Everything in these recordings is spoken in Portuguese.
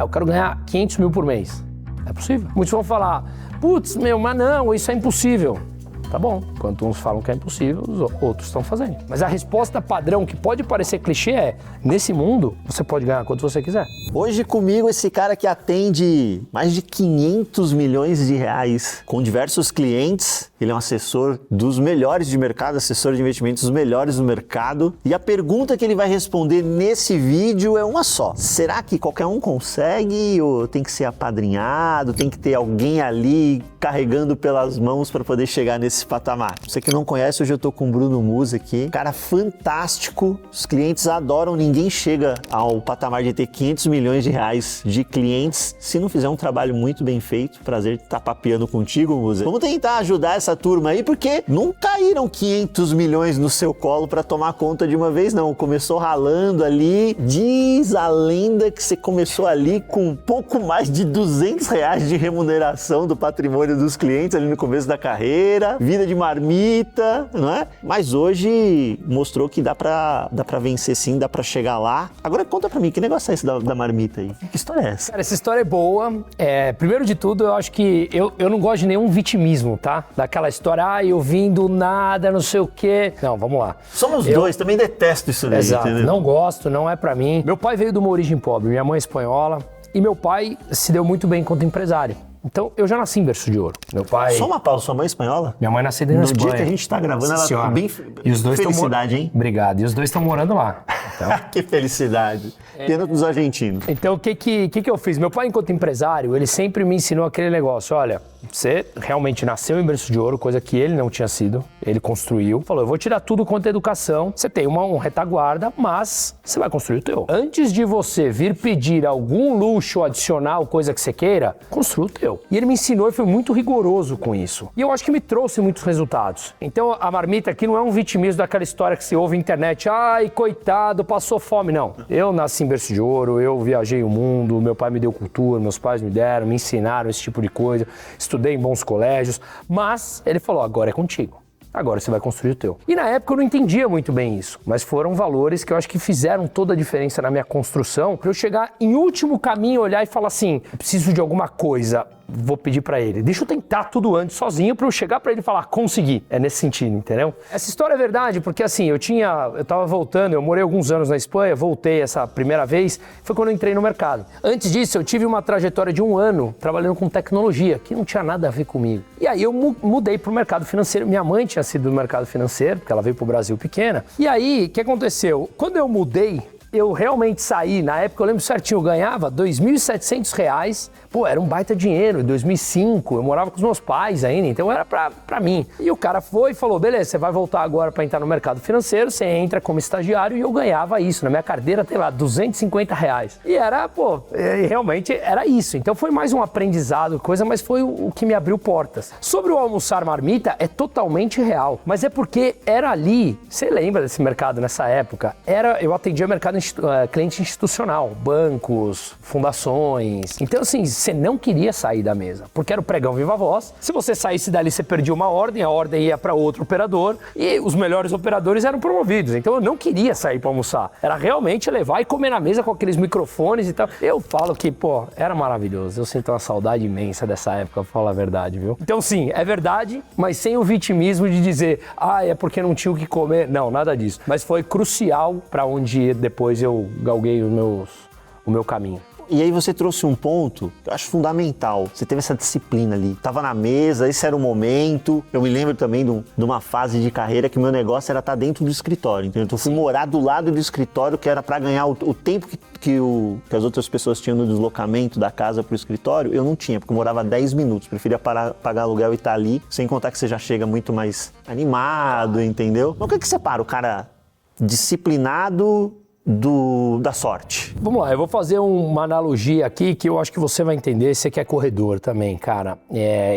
Eu quero ganhar 500 mil por mês. É possível. Muitos vão falar, putz, mas não, isso é impossível. Tá bom, enquanto uns falam que é impossível, os outros estão fazendo. Mas a resposta padrão, que pode parecer clichê, é, nesse mundo, você pode ganhar quanto você quiser. Hoje comigo esse cara que atende mais de 500 milhões de reais com diversos clientes. Ele é um assessor dos melhores de mercado, assessor de investimentos dos melhores do mercado. E a pergunta que ele vai responder nesse vídeo é uma só. Será que qualquer um consegue ou tem que ser apadrinhado, tem que ter alguém ali carregando pelas mãos para poder chegar nesse patamar? Você que não conhece, hoje eu tô com o Bruno Musi aqui, cara fantástico, os clientes adoram, ninguém chega ao patamar de ter 500 milhões de reais de clientes se não fizer um trabalho muito bem feito. Prazer estar papeando contigo, Musi. Vamos tentar ajudar essa turma aí, porque não caíram 500 milhões no seu colo para tomar conta de uma vez, não. Começou ralando ali, diz a lenda que você começou ali com um pouco mais de 200 reais de remuneração do patrimônio dos clientes ali no começo da carreira, vida de marmita, não é? Mas hoje mostrou que dá pra vencer sim, dá pra chegar lá. Agora conta pra mim, que negócio é esse da marmita aí? Que história é essa? Cara, essa história é boa. Primeiro de tudo, eu acho que eu não gosto de nenhum vitimismo, tá? Daquela história, eu vim do nada, não sei o quê. Não, vamos lá. Somos dois, também detesto isso daí, exato, entendeu? Não gosto, não é pra mim. Meu pai veio de uma origem pobre, minha mãe é espanhola, e meu pai se deu muito bem enquanto empresário. Então, eu já nasci em berço de ouro. Meu pai... Só uma pausa, sua mãe é espanhola? Minha mãe nasceu na Espanha. No dia que a gente tá gravando, ela tá bem... E os dois felicidade, hein? Obrigado. E os dois estão morando lá. Então... Que felicidade. Pena dos argentinos. Então, o que eu fiz? Meu pai, enquanto empresário, ele sempre me ensinou aquele negócio. Olha, você realmente nasceu em berço de ouro, coisa que ele não tinha sido. Ele construiu. Falou, eu vou tirar tudo quanto é educação. Você tem um retaguarda, mas você vai construir o teu. Antes de você vir pedir algum luxo adicional, coisa que você queira, construa o teu. E ele me ensinou e foi muito rigoroso com isso. E eu acho que me trouxe muitos resultados. Então, a marmita aqui não é um vitimismo daquela história que se ouve na internet. Ai, coitado, passou fome. Não. Eu nasci em berço de ouro, eu viajei o mundo, meu pai me deu cultura, meus pais me deram, me ensinaram esse tipo de coisa. Estudei em bons colégios. Mas ele falou, agora é contigo. Agora você vai construir o teu. E na época eu não entendia muito bem isso, mas foram valores que eu acho que fizeram toda a diferença na minha construção, para eu chegar em último caminho, olhar e falar assim, eu preciso de alguma coisa, vou pedir para ele. Deixa eu tentar tudo antes, sozinho, para eu chegar para ele e falar, consegui. É nesse sentido, entendeu? Essa história é verdade, porque assim, eu tava voltando, eu morei alguns anos na Espanha, voltei essa primeira vez, foi quando eu entrei no mercado. Antes disso, eu tive uma trajetória de 1 ano trabalhando com tecnologia, que não tinha nada a ver comigo. E aí eu mudei pro mercado financeiro. Minha mãe tinha sido do mercado financeiro, porque ela veio pro Brasil pequena. E aí, o que aconteceu? Quando eu mudei, eu realmente saí, na época eu lembro certinho, eu ganhava R$ 2.700, pô, era um baita dinheiro, em 2005, eu morava com os meus pais ainda, então era pra mim. E o cara foi e falou, beleza, você vai voltar agora pra entrar no mercado financeiro, você entra como estagiário, e eu ganhava isso, na minha carteira tem lá, R$ 250. E era, realmente era isso. Então foi mais um aprendizado, coisa, mas foi o que me abriu portas. Sobre o almoçar marmita, é totalmente real, mas é porque era ali, você lembra desse mercado nessa época, eu atendia mercado cliente institucional, bancos, fundações. Então, assim, você não queria sair da mesa, porque era o pregão viva voz. Se você saísse dali, você perdia uma ordem, a ordem ia para outro operador e os melhores operadores eram promovidos. Então, eu não queria sair para almoçar. Era realmente levar e comer na mesa com aqueles microfones e tal. Eu falo que, era maravilhoso. Eu sinto uma saudade imensa dessa época, pra falar a verdade, viu? Então, sim, é verdade, mas sem o vitimismo de dizer, é porque não tinha o que comer. Não, nada disso. Mas foi crucial para onde depois eu galguei o meu caminho. E aí você trouxe um ponto que eu acho fundamental. Você teve essa disciplina ali. Tava na mesa, esse era o momento. Eu me lembro também de uma fase de carreira que o meu negócio era estar dentro do escritório. Então eu fui morar do lado do escritório, que era para ganhar o tempo que as outras pessoas tinham no deslocamento da casa pro escritório. Eu não tinha, porque eu morava 10 minutos. Preferia pagar aluguel e estar ali. Sem contar que você já chega muito mais animado, entendeu? Mas o que separa o cara disciplinado da sorte? Vamos lá, eu vou fazer uma analogia aqui que eu acho que você vai entender, você que é corredor também, cara.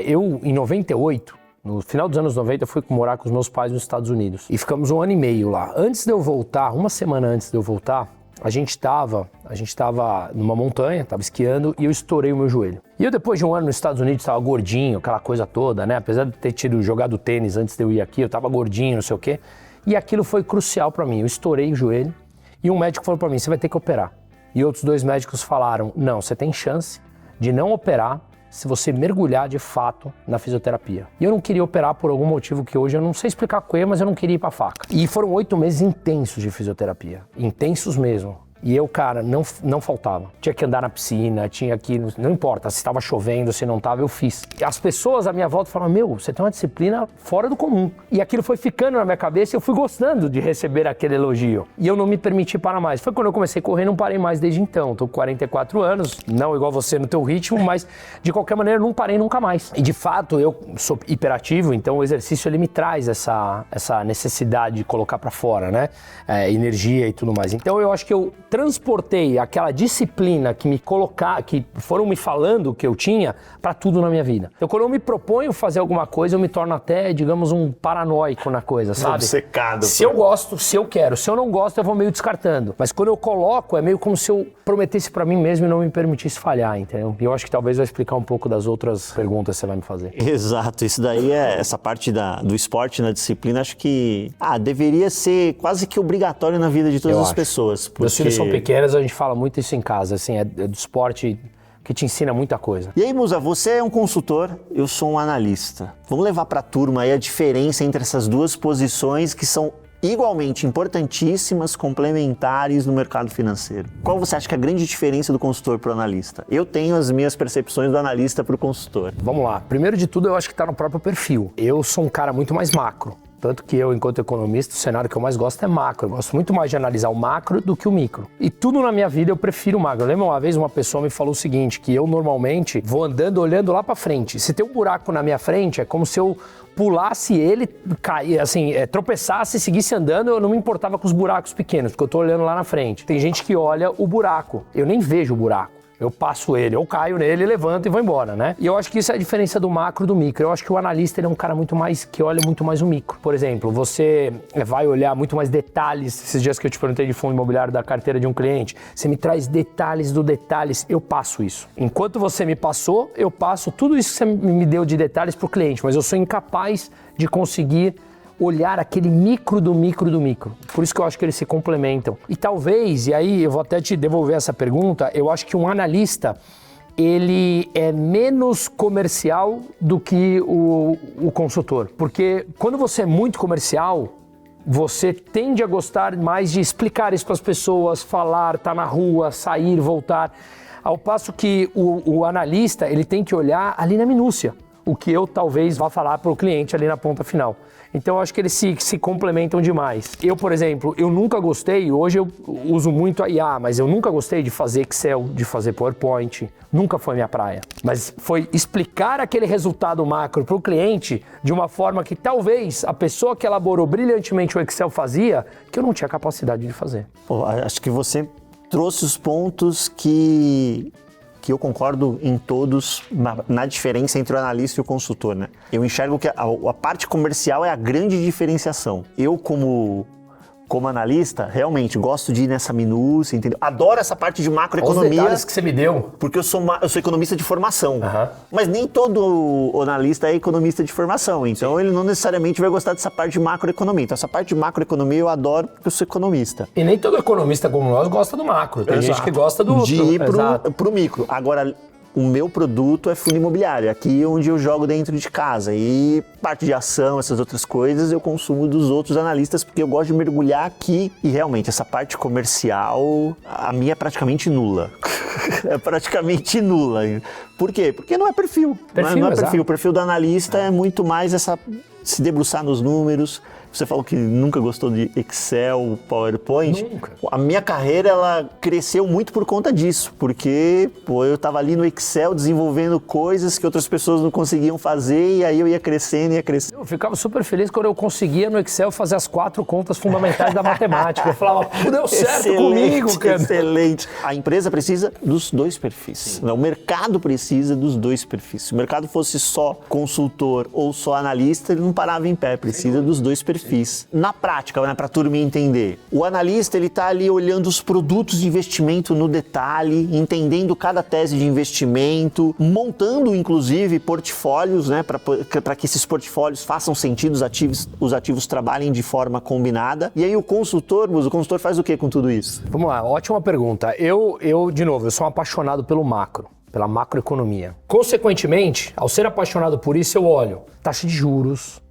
Eu, em 98, no final dos anos 90, eu fui morar com os meus pais nos Estados Unidos. E ficamos 1 ano e meio lá. Antes de eu voltar, uma semana antes de eu voltar, a gente tava numa montanha, tava esquiando e eu estourei o meu joelho. E eu, depois de 1 ano nos Estados Unidos, tava gordinho, aquela coisa toda, né? Apesar de ter jogado tênis antes de eu ir aqui, eu tava gordinho, não sei o quê. E aquilo foi crucial pra mim. Eu estourei o joelho e um médico falou pra mim, você vai ter que operar. e outros 2 médicos falaram, não, você tem chance de não operar se você mergulhar de fato na fisioterapia. E eu não queria operar por algum motivo que hoje eu não sei explicar qual é, mas eu não queria ir pra faca. E foram 8 meses intensos de fisioterapia, intensos mesmo. E eu, cara, não faltava. Tinha que andar na piscina, tinha que... Não importa, se estava chovendo, se não estava, eu fiz. E as pessoas à minha volta falaram, meu, você tem uma disciplina fora do comum. E aquilo foi ficando na minha cabeça e eu fui gostando de receber aquele elogio. E eu não me permiti parar mais. Foi quando eu comecei a correr, não parei mais desde então. Tô com 44 anos, não igual você no teu ritmo, mas de qualquer maneira não parei nunca mais. E de fato, eu sou hiperativo, então o exercício ele me traz essa necessidade de colocar para fora, né? Energia e tudo mais. Então eu acho que eu transportei aquela disciplina que foram me falando que eu tinha para tudo na minha vida. Então quando eu me proponho fazer alguma coisa, eu me torno até, digamos, um paranoico na coisa, sabe? Obcecado. Se eu gosto, se eu quero, se eu não gosto, eu vou meio descartando. Mas quando eu coloco, é meio como se eu prometesse para mim mesmo e não me permitisse falhar, entendeu? E eu acho que talvez vai explicar um pouco das outras perguntas que você vai me fazer. Exato, isso daí essa parte do esporte na disciplina, acho que deveria ser quase que obrigatório na vida de todas as pessoas. Meus filhos são pequenos, a gente fala muito isso em casa, assim, é do esporte que te ensina muita coisa. E aí, Musa, você é um consultor, eu sou um analista. Vamos levar para a turma aí a diferença entre essas duas posições que são igualmente importantíssimas, complementares no mercado financeiro. Qual você acha que é a grande diferença do consultor para o analista? Eu tenho as minhas percepções do analista para o consultor. Vamos lá. Primeiro de tudo, eu acho que está no próprio perfil. Eu sou um cara muito mais macro. Tanto que eu, enquanto economista, o cenário que eu mais gosto é macro. Eu gosto muito mais de analisar o macro do que o micro. E tudo na minha vida eu prefiro o macro. Eu lembro uma vez uma pessoa me falou o seguinte, que eu normalmente vou andando olhando lá para frente. Se tem um buraco na minha frente, é como se eu pulasse ele, tropeçasse e seguisse andando, eu não me importava com os buracos pequenos, porque eu tô olhando lá na frente. Tem gente que olha o buraco, eu nem vejo o buraco. Eu passo ele, eu caio nele, levanto e vou embora, né? E eu acho que isso é a diferença do macro e do micro. Eu acho que o analista ele é um cara que olha muito mais o micro. Por exemplo, você vai olhar muito mais detalhes. Esses dias que eu te perguntei de fundo imobiliário da carteira de um cliente, você me traz detalhes do detalhes, eu passo isso. Enquanto você me passou, eu passo tudo isso que você me deu de detalhes pro cliente, mas eu sou incapaz de conseguir olhar aquele micro do micro do micro. Por isso que eu acho que eles se complementam. E talvez, e aí eu vou até te devolver essa pergunta, eu acho que um analista, ele é menos comercial do que o consultor. Porque quando você é muito comercial, você tende a gostar mais de explicar isso para as pessoas, falar, estar na rua, sair, voltar. Ao passo que o analista, ele tem que olhar ali na minúcia, o que eu talvez vá falar para o cliente ali na ponta final. Então eu acho que eles se complementam demais. Eu, por exemplo, eu nunca gostei, hoje eu uso muito a IA, mas eu nunca gostei de fazer Excel, de fazer PowerPoint, nunca foi minha praia. Mas foi explicar aquele resultado macro para o cliente de uma forma que talvez a pessoa que elaborou brilhantemente o Excel fazia, que eu não tinha capacidade de fazer. Pô, acho que você trouxe os pontos que eu concordo em todos na diferença entre o analista e o consultor, né? Eu enxergo que a parte comercial é a grande diferenciação. Eu, como analista, realmente gosto de ir nessa minúcia, entendeu? Adoro essa parte de macroeconomia. Os detalhes que você me deu. Porque eu sou economista de formação. Uhum. Mas nem todo analista é economista de formação. Então ele não necessariamente vai gostar dessa parte de macroeconomia. Então essa parte de macroeconomia eu adoro porque eu sou economista. E nem todo economista como nós gosta do macro. Tem gente que gosta de ir pro micro. Agora, o meu produto é fundo imobiliário, aqui onde eu jogo dentro de casa. E parte de ação, essas outras coisas, eu consumo dos outros analistas, porque eu gosto de mergulhar aqui. E realmente, essa parte comercial, a minha é praticamente nula. É praticamente nula. Por quê? Porque não é perfil. Não é perfil. O perfil do analista é muito mais se debruçar nos números. Você falou que nunca gostou de Excel, PowerPoint. Nunca. A minha carreira, ela cresceu muito por conta disso, porque eu estava ali no Excel desenvolvendo coisas que outras pessoas não conseguiam fazer, e aí eu ia crescendo. Eu ficava super feliz quando eu conseguia no Excel fazer as 4 contas fundamentais da matemática. Eu falava, deu certo comigo, cara. Excelente. A empresa precisa dos dois perfis. Sim. O mercado precisa dos dois perfis. Se o mercado fosse só consultor ou só analista, ele não parava em pé. Precisa dos dois perfis. FIIs. Na prática, né, para a turma entender, o analista ele está ali olhando os produtos de investimento no detalhe, entendendo cada tese de investimento, montando inclusive portfólios, né, para que esses portfólios façam sentido, os ativos trabalhem de forma combinada. E aí o consultor faz o que com tudo isso? Vamos lá, ótima pergunta. De novo, eu sou um apaixonado pelo macro, pela macroeconomia. Consequentemente, ao ser apaixonado por isso, eu olho taxa de juros,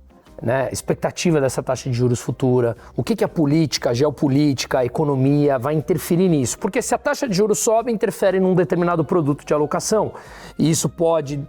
né, expectativa dessa taxa de juros futura, o que a política, a geopolítica, a economia vai interferir nisso. Porque se a taxa de juros sobe, interfere num determinado produto de alocação. E isso pode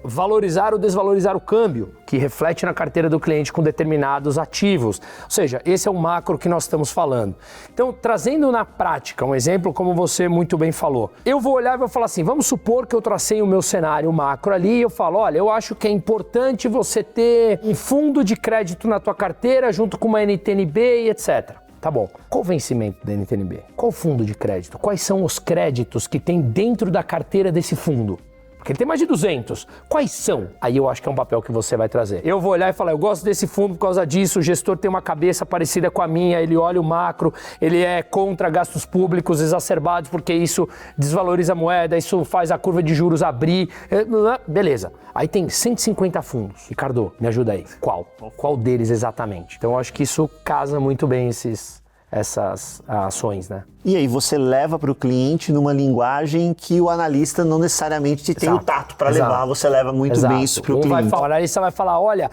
valorizar ou desvalorizar o câmbio, que reflete na carteira do cliente com determinados ativos. Ou seja, esse é o macro que nós estamos falando. Então, trazendo na prática um exemplo, como você muito bem falou, eu vou olhar e vou falar assim, vamos supor que eu tracei o meu cenário macro ali e eu falo, olha, eu acho que é importante você ter um fundo de crédito na tua carteira junto com uma NTNB e etc. Tá bom. Qual o vencimento da NTNB? Qual o fundo de crédito? Quais são os créditos que tem dentro da carteira desse fundo? Porque ele tem mais de 200. Quais são? Aí eu acho que é um papel que você vai trazer. Eu vou olhar e falar, eu gosto desse fundo por causa disso, o gestor tem uma cabeça parecida com a minha, ele olha o macro, ele é contra gastos públicos exacerbados, porque isso desvaloriza a moeda, isso faz a curva de juros abrir. Beleza. Aí tem 150 fundos. Ricardo, me ajuda aí. Qual deles exatamente? Então eu acho que isso casa muito bem essas ações, né? E aí você leva para o cliente numa linguagem que o analista não necessariamente tem o tato para levar, você leva muito bem isso para o cliente. O analista vai falar, olha,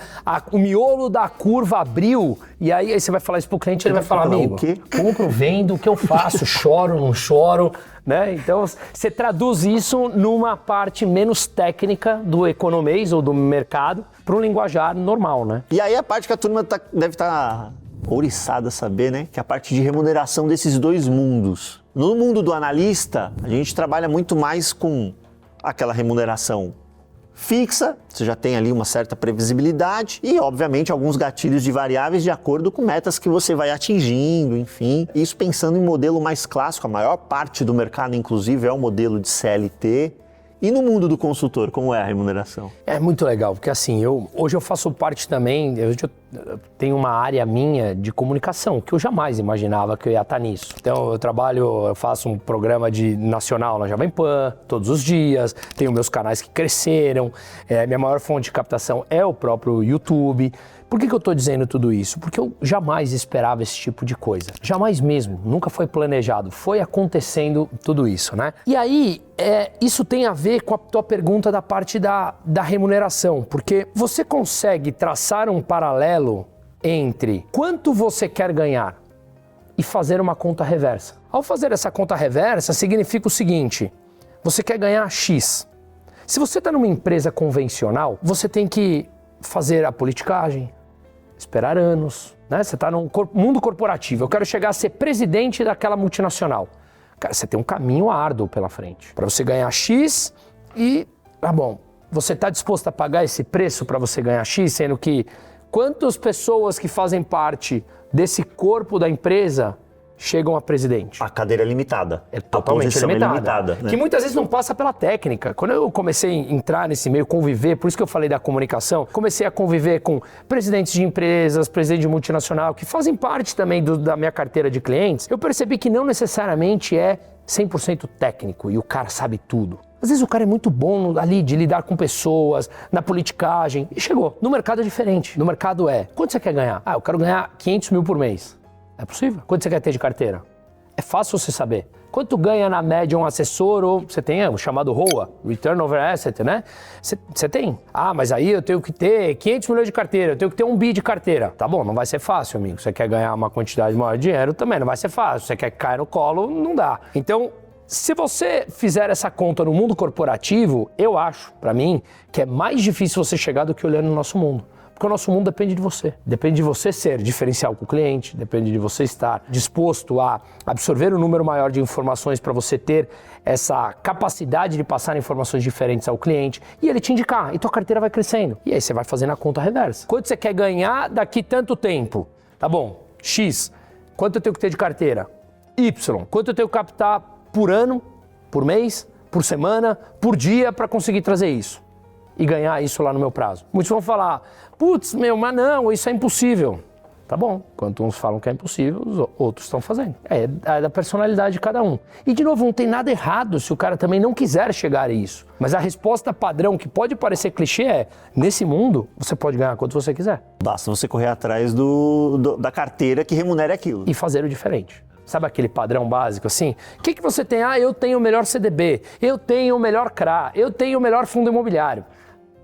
o miolo da curva abriu, e aí você vai falar isso para o cliente, ele vai falar, amigo, compro, vendo, o que eu faço, choro, não choro, né? Então você traduz isso numa parte menos técnica do economês ou do mercado para um linguajar normal, né? E aí a parte que a turma deve estar ouriçada a saber, né? Que é a parte de remuneração desses dois mundos. No mundo do analista, a gente trabalha muito mais com aquela remuneração fixa, você já tem ali uma certa previsibilidade e, obviamente, alguns gatilhos de variáveis de acordo com metas que você vai atingindo, enfim. Isso pensando em modelo mais clássico, a maior parte do mercado, inclusive, é o modelo de CLT. E no mundo do consultor, como é a remuneração? É muito legal, porque assim, hoje eu faço parte também, eu tenho uma área minha de comunicação, que eu jamais imaginava que eu ia estar nisso. Então eu faço um programa nacional na Jovem Pan, todos os dias, tenho meus canais que cresceram, minha maior fonte de captação é o próprio YouTube. Por que eu estou dizendo tudo isso? Porque eu jamais esperava esse tipo de coisa. Jamais mesmo, nunca foi planejado, foi acontecendo tudo isso, né? E aí, isso tem a ver com a tua pergunta da parte da remuneração, porque você consegue traçar um paralelo entre quanto você quer ganhar e fazer uma conta reversa. Ao fazer essa conta reversa, significa o seguinte, você quer ganhar X. Se você está numa empresa convencional, você tem que fazer a politicagem, esperar anos, né? Você está no mundo corporativo, eu quero chegar a ser presidente daquela multinacional. Cara, você tem um caminho árduo pela frente. Para você ganhar X e, bom, você está disposto a pagar esse preço para você ganhar X, sendo que quantas pessoas que fazem parte desse corpo da empresa chegam a presidente? A cadeira é limitada. É totalmente limitada. Né? Que muitas vezes não passa pela técnica. Quando eu comecei a entrar nesse meio, conviver, por isso que eu falei da comunicação, comecei a conviver com presidentes de empresas, presidente de multinacional, que fazem parte também da minha carteira de clientes, eu percebi que não necessariamente é 100% técnico e o cara sabe tudo. Às vezes o cara é muito bom ali de lidar com pessoas, na politicagem, e chegou. No mercado é diferente. No mercado quanto você quer ganhar? Eu quero ganhar 500 mil por mês. É possível. Quanto você quer ter de carteira? É fácil você saber. Quanto ganha na média um assessor ou você tem o chamado ROA, Return Over Asset, né? Você tem. Mas aí eu tenho que ter 500 milhões de carteira, eu tenho que ter 1 bi de carteira. Tá bom, não vai ser fácil, amigo. Você quer ganhar uma quantidade maior de dinheiro, também não vai ser fácil. Você quer cair no colo, não dá. Então, se você fizer essa conta no mundo corporativo, eu acho, para mim, que é mais difícil você chegar do que olhando no nosso mundo. Porque o nosso mundo depende de você. Depende de você ser diferencial com o cliente, depende de você estar disposto a absorver um número maior de informações para você ter essa capacidade de passar informações diferentes ao cliente e ele te indicar, e tua carteira vai crescendo. E aí você vai fazendo a conta reversa. Quanto você quer ganhar daqui tanto tempo? Tá bom, X. Quanto eu tenho que ter de carteira? Y. Quanto eu tenho que captar por ano, por mês, por semana, por dia para conseguir trazer isso? E ganhar isso lá no meu prazo. Muitos vão falar, putz, mas não, isso é impossível. Tá bom, enquanto uns falam que é impossível, os outros estão fazendo. É da personalidade de cada um. E, de novo, não tem nada errado se o cara também não quiser chegar a isso. Mas a resposta padrão, que pode parecer clichê, é: nesse mundo, você pode ganhar quanto você quiser. Basta você correr atrás da carteira que remunere aquilo. E fazer o diferente. Sabe aquele padrão básico assim? O que você tem? Eu tenho o melhor CDB, eu tenho o melhor CRA, eu tenho o melhor fundo imobiliário.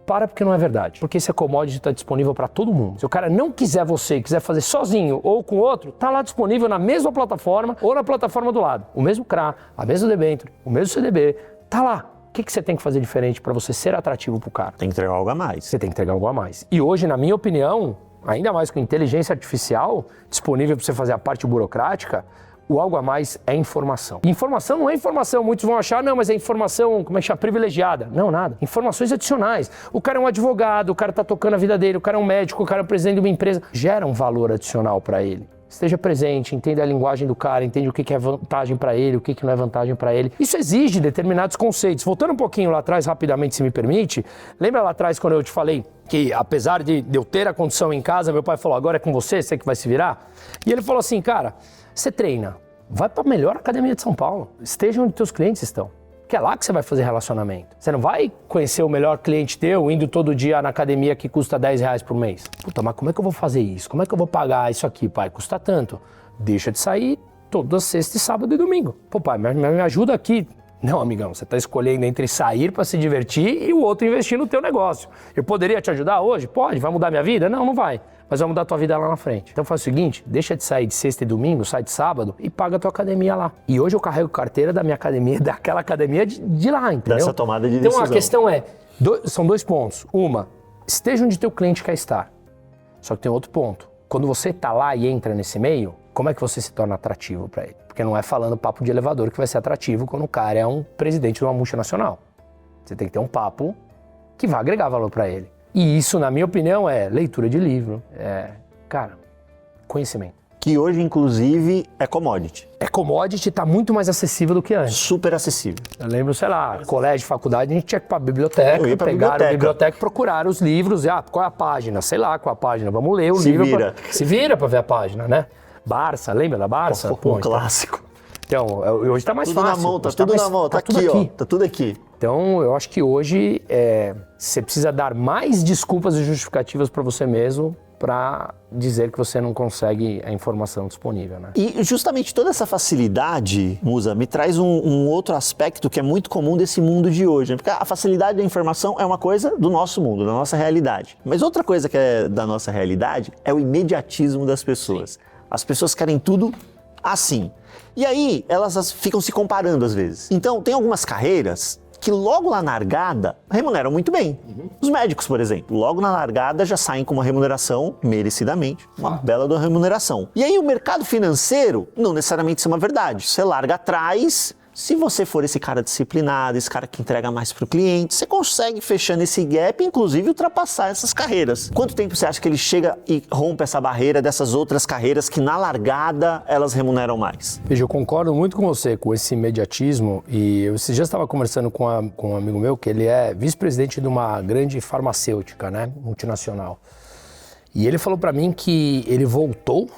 Para, porque não é verdade. Porque esse commodity está disponível para todo mundo. Se o cara não quiser você, quiser fazer sozinho ou com outro, tá lá disponível na mesma plataforma ou na plataforma do lado. O mesmo CRA, a mesma debênture, o mesmo CDB, tá lá. O que você tem que fazer diferente para você ser atrativo para o cara? Tem que entregar algo a mais. Você tem que entregar algo a mais. E hoje, na minha opinião, ainda mais com inteligência artificial disponível para você fazer a parte burocrática, o algo a mais é informação. E informação não é informação, muitos vão achar, não, mas é informação, como é que chama, privilegiada. Não, nada. Informações adicionais. O cara é um advogado, o cara está tocando a vida dele, o cara é um médico, o cara é o presidente de uma empresa. Gera um valor adicional para ele. Esteja presente, entenda a linguagem do cara, entende o que é vantagem para ele, o que não é vantagem para ele. Isso exige determinados conceitos. Voltando um pouquinho lá atrás, rapidamente, se me permite, lembra lá atrás quando eu te falei que, apesar de eu ter a condição em casa, meu pai falou: agora é com você, você que vai se virar? E ele falou assim: cara, você treina, vai para a melhor academia de São Paulo, esteja onde teus clientes estão. Que é lá que você vai fazer relacionamento. Você não vai conhecer o melhor cliente teu indo todo dia na academia que custa R$10 por mês. Puta, mas como é que eu vou fazer isso? Como é que eu vou pagar isso aqui, pai? Custa tanto. Deixa de sair toda sexta, sábado e domingo. Pô, pai, me ajuda aqui. Não, amigão, você está escolhendo entre sair para se divertir e o outro investir no teu negócio. Eu poderia te ajudar hoje? Pode. Vai mudar minha vida? Não, não vai. Mas vai mudar a tua vida lá na frente. Então faz o seguinte, deixa de sair de sexta e domingo, sai de sábado e paga a tua academia lá. E hoje eu carrego carteira da minha academia, daquela academia de lá, entendeu? Dessa tomada de decisão. Então a questão é, são dois pontos. Uma, esteja onde teu cliente quer estar. Só que tem outro ponto. Quando você está lá e entra nesse meio, como é que você se torna atrativo para ele? Porque não é falando papo de elevador que vai ser atrativo quando o cara é um presidente de uma multinacional. Você tem que ter um papo que vai agregar valor para ele. E isso, na minha opinião, é leitura de livro, conhecimento. Que hoje, inclusive, é commodity. É commodity, está muito mais acessível do que antes. Super acessível. Eu lembro, sei lá, colégio, faculdade, a gente tinha que ir para a biblioteca, pegar a biblioteca e procurar os livros. Qual é a página? Sei lá qual é a página. Vamos ler o livro. Se vira para ver a página, né? Barça, lembra da Barça? Um clássico. Então, hoje está mais fácil. Tá tudo na mão, tá aqui, ó. Tá tudo aqui. Então, eu acho que hoje você precisa dar mais desculpas e justificativas para você mesmo para dizer que você não consegue a informação disponível, né? E justamente toda essa facilidade, Musa, me traz um outro aspecto que é muito comum desse mundo de hoje, né? Porque a facilidade da informação é uma coisa do nosso mundo, da nossa realidade. Mas outra coisa que é da nossa realidade é o imediatismo das pessoas. As pessoas querem tudo assim. E aí, elas ficam se comparando às vezes. Então, tem algumas carreiras que logo na largada remuneram muito bem. Os médicos, por exemplo, logo na largada já saem com uma remuneração, merecidamente, uma bela remuneração. E aí o mercado financeiro, não necessariamente isso é uma verdade. Você larga atrás, se você for esse cara disciplinado, esse cara que entrega mais para o cliente, você consegue fechando esse gap, inclusive ultrapassar essas carreiras. Quanto tempo você acha que ele chega e rompe essa barreira dessas outras carreiras que na largada elas remuneram mais? Veja, eu concordo muito com você, com esse imediatismo, e eu já estava conversando com um amigo meu que ele é vice-presidente de uma grande farmacêutica, né, multinacional. E ele falou para mim que ele voltou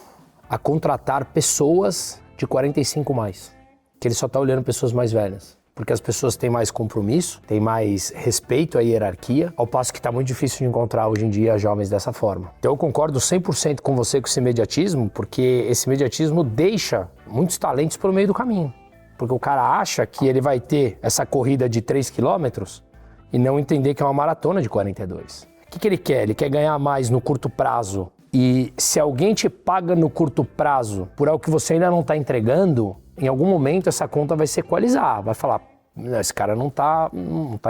a contratar pessoas de 45 mais. Que ele só está olhando pessoas mais velhas. Porque as pessoas têm mais compromisso, têm mais respeito à hierarquia, ao passo que está muito difícil de encontrar hoje em dia jovens dessa forma. Então eu concordo 100% com você com esse imediatismo, porque esse imediatismo deixa muitos talentos pelo meio do caminho. Porque o cara acha que ele vai ter essa corrida de 3 quilômetros e não entender que é uma maratona de 42. O que ele quer? Ele quer ganhar mais no curto prazo. E se alguém te paga no curto prazo por algo que você ainda não está entregando, em algum momento essa conta vai se equalizar, vai falar, esse cara não tá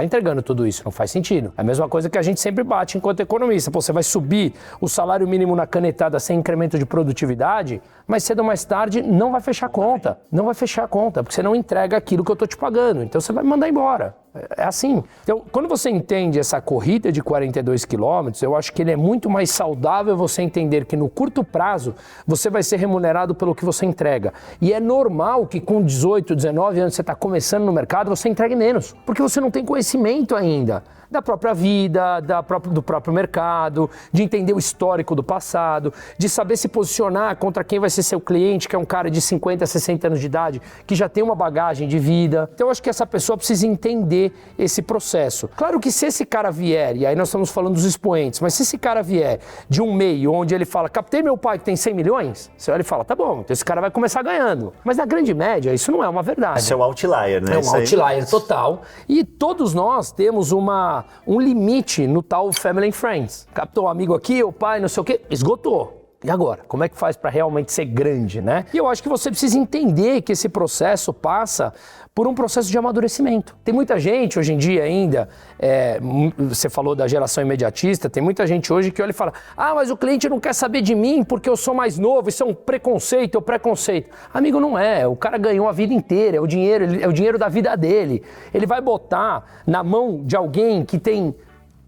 entregando tudo isso, não faz sentido. É a mesma coisa que a gente sempre bate enquanto economista. Pô, você vai subir o salário mínimo na canetada sem incremento de produtividade, mas cedo ou mais tarde não vai fechar a conta. Não vai fechar a conta, porque você não entrega aquilo que eu tô te pagando. Então você vai me mandar embora. É assim. Então, quando você entende essa corrida de 42 quilômetros, eu acho que ele é muito mais saudável você entender que no curto prazo você vai ser remunerado pelo que você entrega. E é normal que com 18, 19 anos você está começando no mercado, você entregue menos, porque você não tem conhecimento ainda. da própria vida, do próprio mercado, de entender o histórico do passado, de saber se posicionar contra quem vai ser seu cliente, que é um cara de 50, 60 anos de idade, que já tem uma bagagem de vida. Então eu acho que essa pessoa precisa entender esse processo. Claro que se esse cara vier, e aí nós estamos falando dos expoentes, mas se esse cara vier de um meio onde ele fala, captei meu pai que tem 100 milhões, você olha e fala, tá bom, então esse cara vai começar ganhando. Mas na grande média, isso não é uma verdade. Isso é um outlier, né? É um outlier total. E todos nós temos um limite no tal Family and Friends. Captou um amigo aqui, o pai, não sei o quê, esgotou. E agora? Como é que faz para realmente ser grande, né? E eu acho que você precisa entender que esse processo passa por um processo de amadurecimento. Tem muita gente hoje em dia ainda, você falou da geração imediatista, tem muita gente hoje que olha e fala, mas o cliente não quer saber de mim porque eu sou mais novo, isso é um preconceito, é um preconceito. Amigo, não é. O cara ganhou a vida inteira, é o dinheiro da vida dele. Ele vai botar na mão de alguém que tem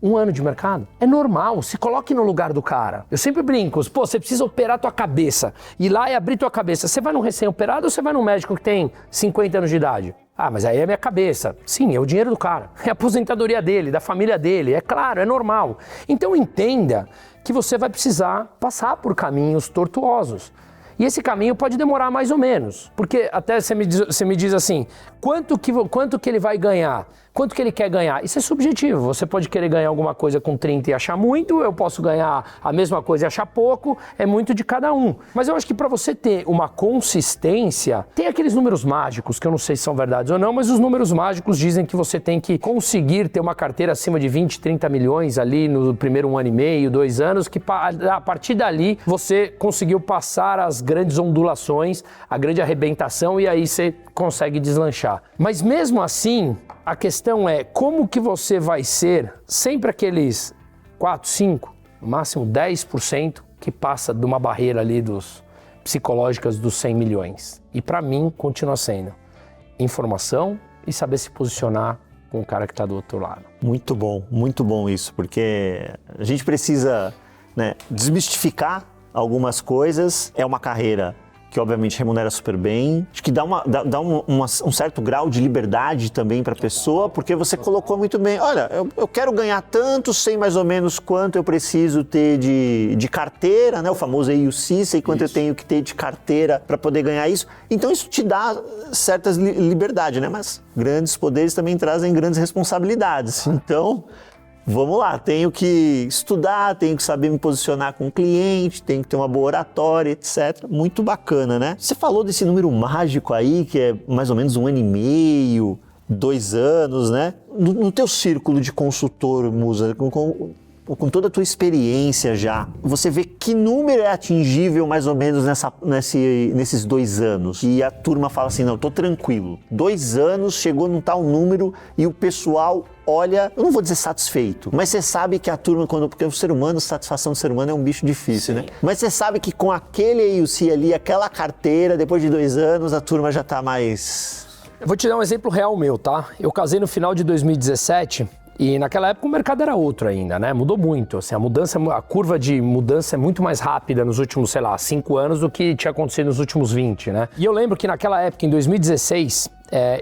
1 ano de mercado? É normal, se coloque no lugar do cara. Eu sempre brinco, você precisa operar tua cabeça, ir lá e abrir tua cabeça. Você vai num recém-operado ou você vai num médico que tem 50 anos de idade? Mas aí é minha cabeça. Sim, é o dinheiro do cara, é a aposentadoria dele, da família dele, é claro, é normal. Então entenda que você vai precisar passar por caminhos tortuosos. E esse caminho pode demorar mais ou menos, porque até você me diz assim, quanto que ele vai ganhar? Quanto que ele quer ganhar? Isso é subjetivo, você pode querer ganhar alguma coisa com 30 e achar muito, eu posso ganhar a mesma coisa e achar pouco, é muito de cada um. Mas eu acho que para você ter uma consistência, tem aqueles números mágicos, que eu não sei se são verdades ou não, mas os números mágicos dizem que você tem que conseguir ter uma carteira acima de 20, 30 milhões ali no primeiro 1 ano e meio, 2 anos, que a partir dali você conseguiu passar as grandes ondulações, a grande arrebentação e aí você consegue deslanchar. Mas mesmo assim, a questão é como que você vai ser sempre aqueles 4, 5, no máximo 10% que passa de uma barreira ali psicológicas dos 100 milhões. E para mim continua sendo informação e saber se posicionar com o cara que está do outro lado. Muito bom isso, porque a gente precisa, né, desmistificar algumas coisas. É uma carreira que obviamente remunera super bem, acho que dá um certo grau de liberdade também para a pessoa, porque você colocou muito bem, olha, eu quero ganhar tanto, sei mais ou menos quanto eu preciso ter de carteira, né, o famoso AUC, sei quanto eu tenho que ter de carteira para poder ganhar isso, então isso te dá certas liberdade, né, mas grandes poderes também trazem grandes responsabilidades, então vamos lá, tenho que estudar, tenho que saber me posicionar com o cliente, tenho que ter uma boa oratória, etc. Muito bacana, né? Você falou desse número mágico aí, que é mais ou menos 1 ano e meio, 2 anos, né? No teu círculo de consultor, Mussa, com toda a tua experiência já, você vê que número é atingível mais ou menos nesses 2 anos? E a turma fala assim, não, tô tranquilo. 2 anos, chegou num tal número e o pessoal olha, eu não vou dizer satisfeito, mas você sabe que a turma, porque o ser humano, satisfação do ser humano é um bicho difícil, né? Mas você sabe que com aquele AUC ali, aquela carteira, depois de 2 anos, a turma já tá mais... Eu vou te dar um exemplo real meu, tá? Eu casei no final de 2017... E naquela época o mercado era outro ainda, né? Mudou muito, assim, a curva de mudança é muito mais rápida nos últimos, 5 anos do que tinha acontecido nos últimos 20, né? E eu lembro que naquela época, em 2016,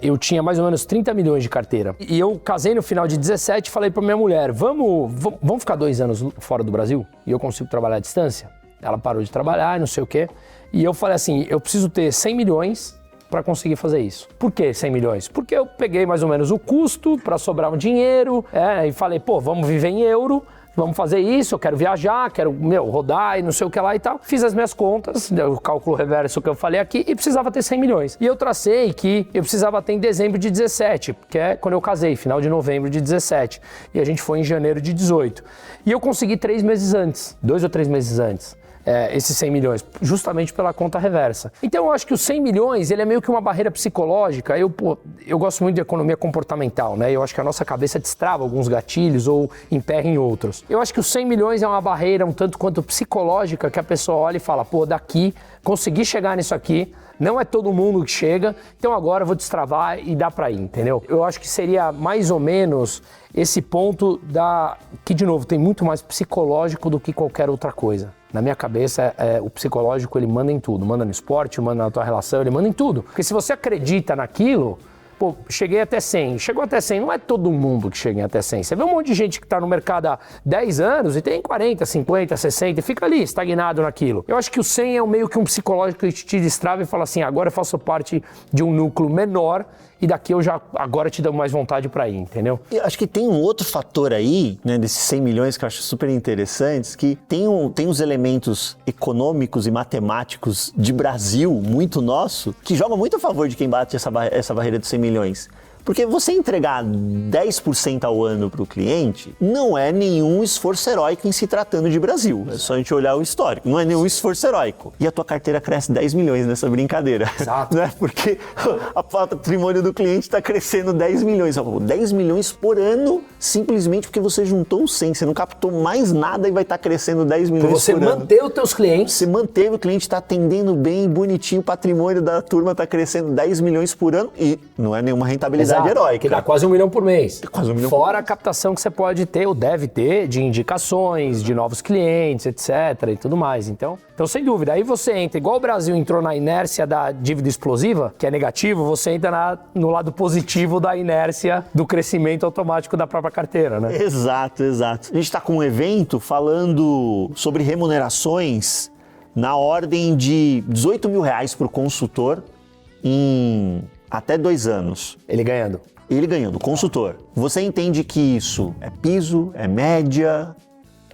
eu tinha mais ou menos 30 milhões de carteira. E eu casei no final de 17 e falei pra minha mulher, vamos ficar 2 anos fora do Brasil? E eu consigo trabalhar à distância? Ela parou de trabalhar, não sei o quê. E eu falei assim, eu preciso ter 100 milhões para conseguir fazer isso. Por que 100 milhões? Porque eu peguei mais ou menos o custo para sobrar um dinheiro, e falei, vamos viver em euro, vamos fazer isso, eu quero viajar, quero, rodar e não sei o que lá e tal. Fiz as minhas contas, o cálculo reverso que eu falei aqui, e precisava ter 100 milhões. E eu tracei que eu precisava ter em dezembro de 17, que é quando eu casei, final de novembro de 17. E a gente foi em janeiro de 18. E eu consegui 3 meses antes, 2 ou 3 meses antes. Esses 100 milhões, justamente pela conta reversa. Então eu acho que os 100 milhões, ele é meio que uma barreira psicológica. Eu gosto muito de economia comportamental, né? Eu acho que a nossa cabeça destrava alguns gatilhos ou emperra em outros. Eu acho que os 100 milhões é uma barreira um tanto quanto psicológica, que a pessoa olha e fala, daqui, consegui chegar nisso aqui, não é todo mundo que chega, então agora eu vou destravar e dá pra ir, entendeu? Eu acho que seria mais ou menos esse ponto que, de novo, tem muito mais psicológico do que qualquer outra coisa. Na minha cabeça, o psicológico, ele manda em tudo. Manda no esporte, manda na tua relação, ele manda em tudo. Porque se você acredita naquilo, pô, cheguei até 100. Chegou até 100, não é todo mundo que chega até 100. Você vê um monte de gente que está no mercado há 10 anos e tem 40, 50, 60 e fica ali, estagnado naquilo. Eu acho que o 100 é meio que um psicológico que te destrava e fala assim, agora eu faço parte de um núcleo menor e daqui eu já agora te dou mais vontade para ir, entendeu? Eu acho que tem um outro fator aí, né, desses 100 milhões que eu acho super interessantes, que tem os elementos econômicos e matemáticos de Brasil, muito nosso, que jogam muito a favor de quem bate essa barreira dos 100 milhões. Porque você entregar 10% ao ano para o cliente não é nenhum esforço heróico em se tratando de Brasil. É só a gente olhar o histórico. Não é nenhum esforço heróico. E a tua carteira cresce 10 milhões nessa brincadeira. Exato. Não é porque o patrimônio do cliente está crescendo 10 milhões. 10 milhões por ano, simplesmente porque você juntou 100. Você não captou mais nada e vai estar crescendo 10 milhões por ano. Você manter os teus clientes. Você manteve, o cliente está atendendo bem, bonitinho, o patrimônio da turma está crescendo 10 milhões por ano e não é nenhuma rentabilidade heróica. Que dá quase 1 milhão por mês. Quase 1 milhão Fora a captação que você pode ter ou deve ter de indicações, de novos clientes, etc. e tudo mais. Então, sem dúvida, aí você entra, igual o Brasil entrou na inércia da dívida explosiva, que é negativo, você entra no lado positivo da inércia do crescimento automático da própria carteira, né? Exato, exato. A gente está com um evento falando sobre remunerações na ordem de R$18 mil por consultor em até 2 anos. Ele ganhando, consultor. Você entende que isso é piso, é média,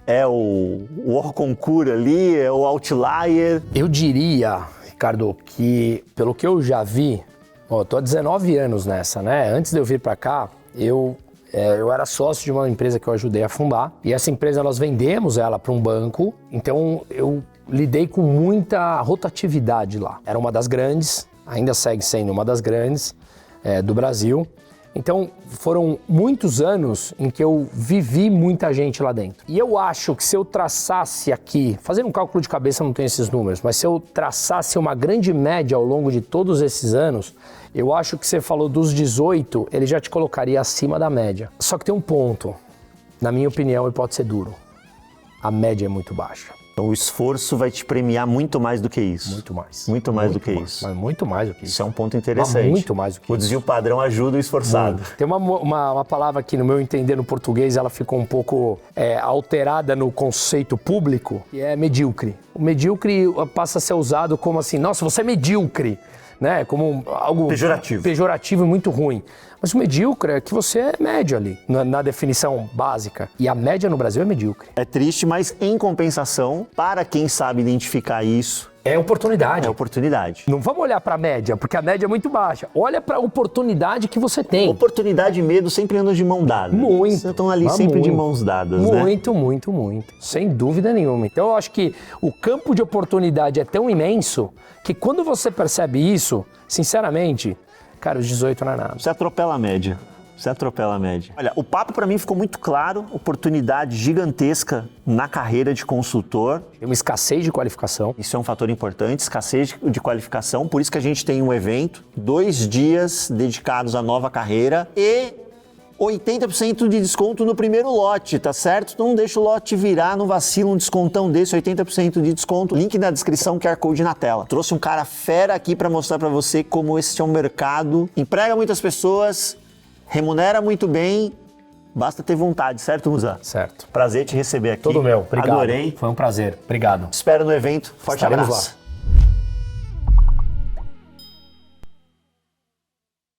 é o concurso ali, é o outlier? Eu diria, Ricardo, que pelo que eu já vi, eu tô há 19 anos nessa, né? Antes de eu vir para cá, eu era sócio de uma empresa que eu ajudei a fundar. E essa empresa, nós vendemos ela para um banco. Então, eu lidei com muita rotatividade lá. Era uma das grandes, ainda segue sendo uma das grandes do Brasil. Então, foram muitos anos em que eu vivi muita gente lá dentro. E eu acho que se eu traçasse aqui, fazendo um cálculo de cabeça, não tenho esses números, mas se eu traçasse uma grande média ao longo de todos esses anos, eu acho que você falou dos 18, ele já te colocaria acima da média. Só que tem um ponto, na minha opinião, e pode ser duro. A média é muito baixa. Então o esforço vai te premiar muito mais do que isso. Muito mais. Muito mais do que isso. Mas muito mais do que isso. Isso é um ponto interessante. Mas muito mais do que isso. O desvio padrão ajuda o esforçado. Tem uma palavra que, no meu entender, no português, ela ficou um pouco alterada no conceito público, que é medíocre. O medíocre passa a ser usado como assim, nossa, você é medíocre, né? Como algo pejorativo e muito ruim. Mas o medíocre é que você é médio ali, na definição básica. E a média no Brasil é medíocre. É triste, mas em compensação, para quem sabe identificar isso... É oportunidade. É oportunidade. Não vamos olhar para a média, porque a média é muito baixa. Olha para a oportunidade que você tem. Oportunidade e medo sempre andam de mão dada. Muito. Vocês estão ali sempre de mãos dadas, né? Muito, muito, muito. Sem dúvida nenhuma. Então eu acho que o campo de oportunidade é tão imenso que quando você percebe isso, sinceramente... Cara, os 18 não é nada. Você atropela a média. Olha, o papo para mim ficou muito claro, oportunidade gigantesca na carreira de consultor. Tem uma escassez de qualificação. Isso é um fator importante, escassez de qualificação. Por isso que a gente tem um evento, 2 dias dedicados à nova carreira e 80% de desconto no primeiro lote, tá certo? Então não deixa o lote virar, não vacila um descontão desse, 80% de desconto. Link na descrição, QR Code na tela. Trouxe um cara fera aqui para mostrar para você como esse é um mercado. Emprega muitas pessoas, remunera muito bem, basta ter vontade, certo, Musa? Certo. Prazer te receber aqui. Todo meu, obrigado. Adorei. Foi um prazer, obrigado. Espero no evento. Forte Estaremos abraço. lá.